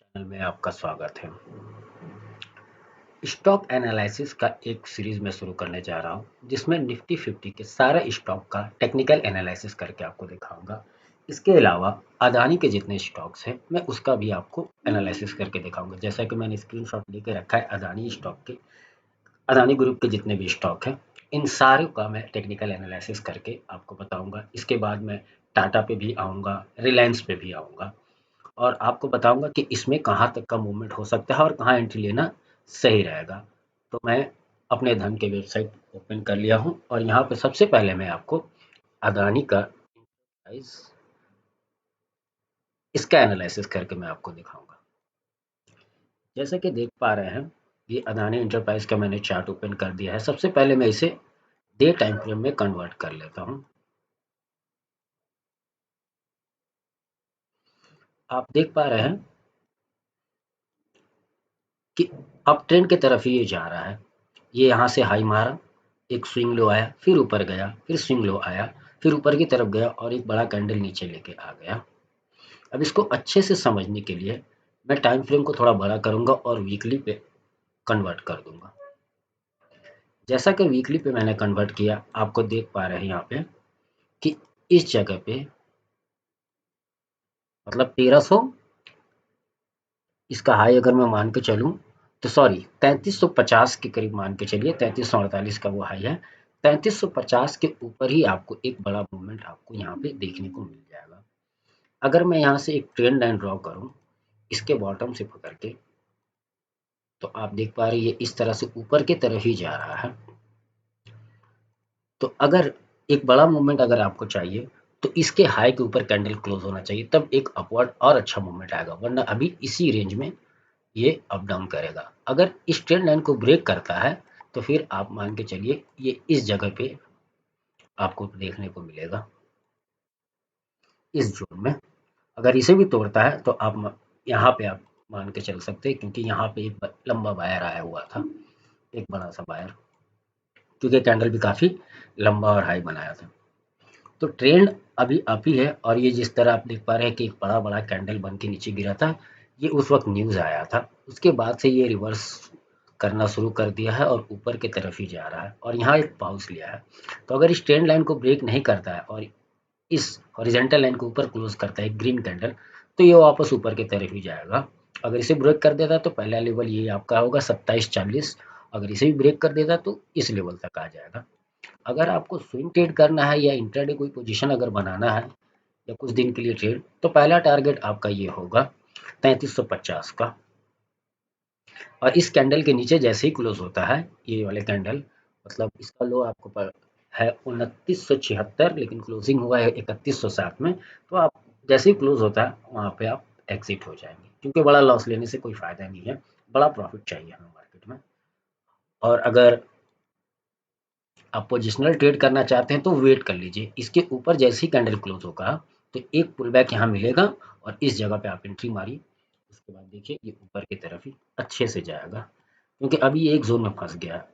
Channel में आपका स्वागत है। स्टॉक एनालिसिस का एक सीरीज में शुरू करने जा रहा हूं जिसमें निफ्टी 50 के सारे स्टॉक का टेक्निकल एनालिसिस करके आपको दिखाऊंगा। इसके अलावा अदानी के जितने स्टॉक्स हैं मैं उसका भी आपको एनालिसिस करके दिखाऊंगा। जैसा कि मैंने स्क्रीनशॉट लेके रखा है अदानी स्टॉक के, अदानी ग्रुप के जितने भी स्टॉक हैं इन सारे का मैं टेक्निकल एनालिसिस करके आपको बताऊंगा। इसके बाद मैं टाटा पे भी आऊँगा, रिलायंस पे भी आऊँगा और आपको बताऊंगा कि इसमें कहाँ तक का मूवमेंट हो सकता है और कहाँ एंट्री लेना सही रहेगा। तो मैं अपने धन के वेबसाइट ओपन कर लिया हूँ और यहाँ पे सबसे पहले मैं आपको अदानी का प्राइस, इसका एनालिसिस करके मैं आपको दिखाऊंगा। जैसे कि देख पा रहे हैं ये अदानी इंटरप्राइज का मैंने चार्ट ओपन कर दिया है। सबसे पहले मैं इसे डे टाइम फ्रेम में कन्वर्ट कर लेता हूँ। आप देख पा रहे हैं कि अप ट्रेंड की तरफ ही ये जा रहा है। ये यहाँ से हाई मारा, एक स्विंग लो आया, फिर ऊपर गया, फिर स्विंग लो आया, फिर ऊपर की तरफ गया और एक बड़ा कैंडल नीचे लेके आ गया। अब इसको अच्छे से समझने के लिए मैं टाइम फ्रेम को थोड़ा बड़ा करूंगा और वीकली पे कन्वर्ट कर दूंगा। जैसा कि वीकली पे मैंने कन्वर्ट किया, आपको देख पा रहे हैं यहाँ पे कि इस जगह पे मतलब 1300 इसका हाई अगर मैं मान के चलूं तो सॉरी 3350 के करीब मान के चलिए, 3348 का वो हाई है। 3350 के ऊपर ही आपको एक बड़ा मूवमेंट आपको यहाँ पे देखने को मिल जाएगा। अगर मैं यहाँ से एक ट्रेंड लाइन ड्रॉ करूँ इसके बॉटम से पकड़ के, तो आप देख पा रहे हैं ये इस तरह से ऊपर की तरफ ही जा रहा है। तो अगर एक बड़ा मूवमेंट अगर आपको चाहिए तो इसके हाई के ऊपर कैंडल क्लोज होना चाहिए, तब एक अपवर्ड और अच्छा मूवमेंट आएगा, वरना अभी इसी रेंज में ये अप डाउन करेगा। अगर इस ट्रेंड लाइन को ब्रेक करता है तो फिर आप मान के चलिए ये इस जगह पे आपको देखने को मिलेगा, इस जोन में। अगर इसे भी तोड़ता है तो आप यहाँ पे आप मान के चल सकते हैं, क्योंकि यहाँ पे एक लंबा बायर आया हुआ था, एक बड़ा सा बायर, क्योंकि कैंडल भी काफी लंबा और हाई बनाया था। तो ट्रेंड अभी अप ही है और ये जिस तरह आप देख पा रहे हैं कि एक बड़ा बड़ा कैंडल बन के नीचे गिरा था, ये उस वक्त न्यूज आया था। उसके बाद से ये रिवर्स करना शुरू कर दिया है और ऊपर की तरफ ही जा रहा है और यहाँ एक पाउस लिया है। तो अगर इस ट्रेंड लाइन को ब्रेक नहीं करता है और इस हॉरिजॉन्टल लाइन को ऊपर क्लोज करता है ग्रीन कैंडल, तो ये वापस ऊपर की तरफ ही जाएगा। अगर इसे ब्रेक कर देता तो पहला लेवल ये आपका होगा 2740। अगर इसे भी ब्रेक कर देता तो इस लेवल तक आ जाएगा। अगर आपको स्विंग ट्रेड करना है या इंट्राडे कोई पोजीशन अगर बनाना है या कुछ दिन के लिए ट्रेड, तो पहला टारगेट आपका ये होगा 3350 का। और इस कैंडल के नीचे जैसे ही क्लोज होता है ये वाले कैंडल, मतलब इसका लो आपको है 2976, लेकिन क्लोजिंग हुआ है 3107 में। तो आप जैसे ही क्लोज होता है वहाँ पे आप एग्जिट हो जाएंगे, क्योंकि बड़ा लॉस लेने से कोई फायदा नहीं है, बड़ा प्रॉफिट चाहिए हमें मार्केट में। और अगर आप पोजिशनल ट्रेड करना चाहते हैं तो वेट कर लीजिए, इसके ऊपर जैसे ही कैंडल क्लोज होगा तो एक पुल बैक यहाँ मिलेगा और इस जगह पे आप एंट्री मारिए। उसके बाद देखिए ये ऊपर की तरफ ही अच्छे से जाएगा, क्योंकि अभी ये एक जोन में फंस गया है।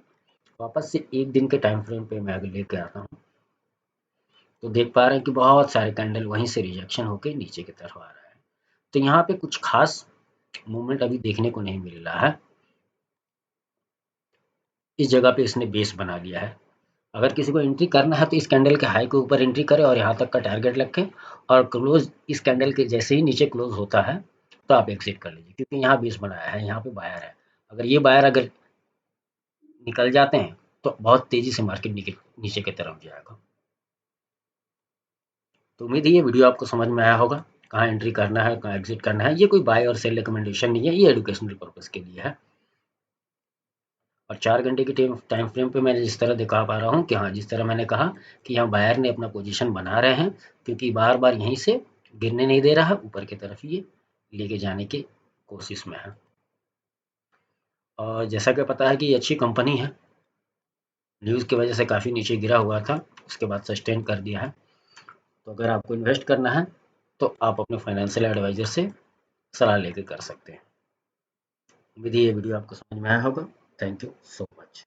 वापस से एक दिन के टाइम फ्रेम पे मैं अगर लेके आता हूँ तो देख पा रहे हैं कि बहुत सारे कैंडल वहीं से रिजेक्शन होकर नीचे की तरफ आ रहा है। तो यहाँ पे कुछ खास मूवमेंट अभी देखने को नहीं मिल रहा है। इस जगह पे इसने बेस बना लिया है। अगर किसी को एंट्री करना है तो इस कैंडल के हाई के ऊपर एंट्री करे और यहाँ तक का टारगेट रखें, और क्लोज इस कैंडल के जैसे ही नीचे क्लोज होता है तो आप एग्जिट कर लीजिए, क्योंकि यहाँ बेस बनाया है, यहाँ पे बायर है। अगर ये बायर अगर निकल जाते हैं तो बहुत तेजी से मार्केट नीचे की तरफ जाएगा। तो उम्मीद है ये वीडियो आपको समझ में आया होगा, कहाँ एंट्री करना है, कहाँ एग्जिट करना है। ये कोई बाय और सेल रिकमेंडेशन नहीं है, ये एजुकेशनल पर्पज के लिए है। और 4 घंटे की टाइम फ्रेम पे मैंने जिस तरह दिखा पा रहा हूँ कि हाँ, जिस तरह मैंने कहा कि यहाँ बायर ने अपना पोजीशन बना रहे हैं, क्योंकि बार बार यहीं से गिरने नहीं दे रहा है, ऊपर की तरफ ये लेके जाने की कोशिश में है। और जैसा कि पता है कि ये अच्छी कंपनी है, न्यूज़ की वजह से काफ़ी नीचे गिरा हुआ था, उसके बाद सस्टेन कर दिया है। तो अगर आपको इन्वेस्ट करना है तो आप अपने फाइनेंशियल एडवाइजर से सलाह लेके कर सकते हैं। उम्मीद है ये वीडियो आपको समझ में आया होगा। Thank you so much.